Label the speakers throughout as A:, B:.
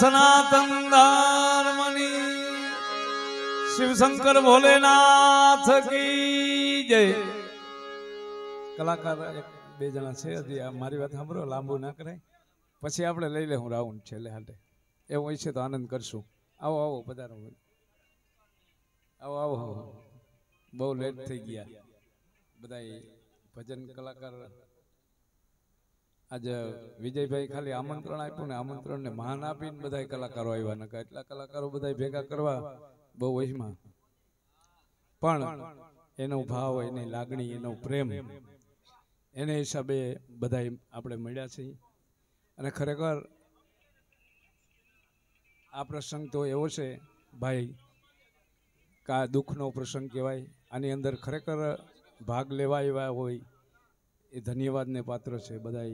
A: सनातन धर्मनी शिव शंकर भोलेनाथ की जय। कलाकार બે જણા છે હજી મારી વાત સાંભળો, લાંબુ ના કરાય, પછી આપણે લઈ લે હું રાઉન્ડ છેલ્લે હાટે એવું હોય છે તો આનંદ કરશું. આવો આવો પધારો. આવો આવો બહુ લેટ થઈ ગયા બધા ભજન કલાકાર. આજે વિજયભાઈ ખાલી આમંત્રણ આપ્યું ને આમંત્રણ ને માન આપીને બધા કલાકારો આવ્યા નકા એટલા કલાકારો બધા ભેગા કરવા બહુ વહીમાં. પણ એનો ભાવ, એની લાગણી, એનો પ્રેમ, એને હિસાબે બધા આપણે મળ્યા છીએ. અને ખરેખર આ પ્રસંગ તો એવો છે ભાઈ કે આ દુઃખનો પ્રસંગ કહેવાય. આની અંદર ખરેખર ભાગ લેવા એવા હોય એ ધન્યવાદને પાત્ર છે બધા.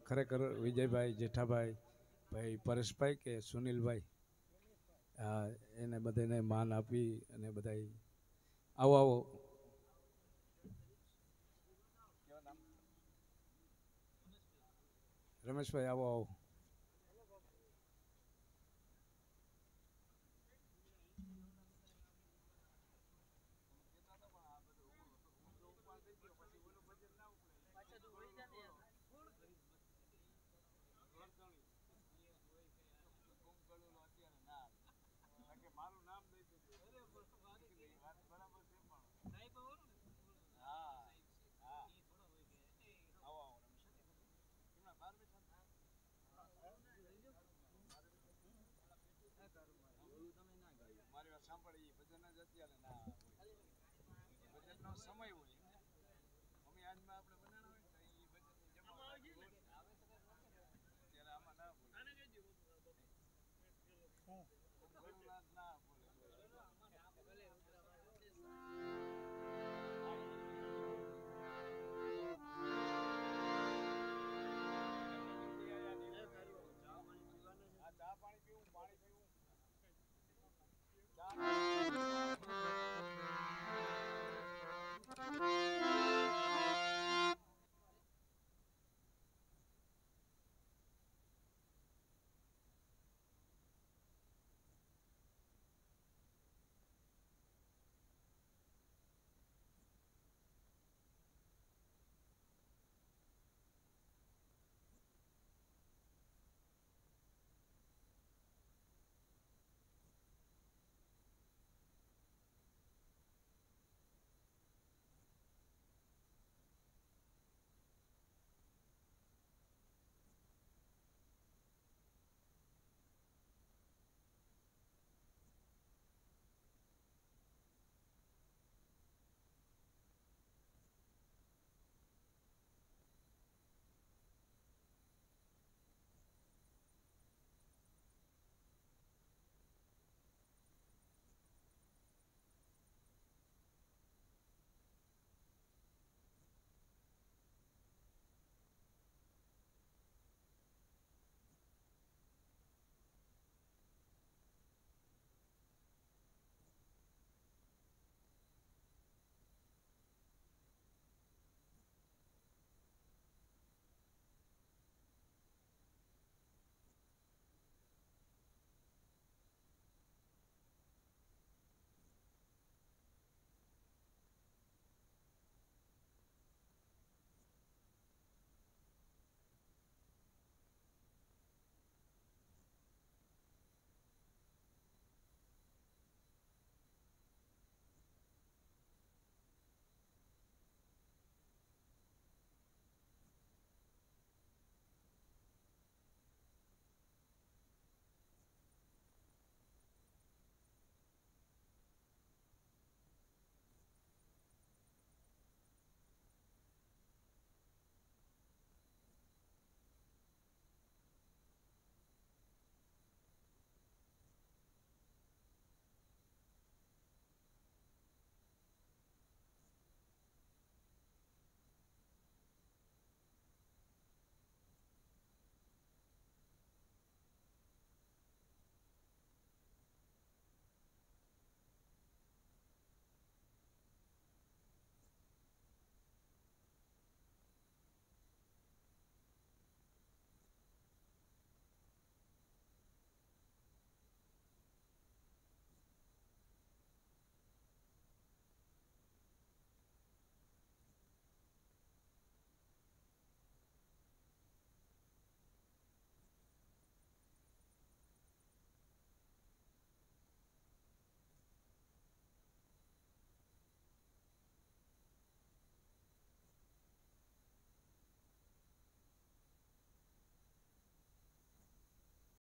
A: ખરેખર વિજયભાઈ, જેઠાભાઈ, ભાઈ પરેશભાઈ કે સુનિલભાઈ, એને બધાને માન આપી અને બધા આવો આવો. રમેશભાઈ આવો આવો. મારી વાત સાંભળી ભજન જ અત્યારે ના ભજનનો સમય હોય અમે આજમાં આપણે બનાવવા હોય ને તો એ ભજનની જમા અત્યારે આમાં ના બોલે.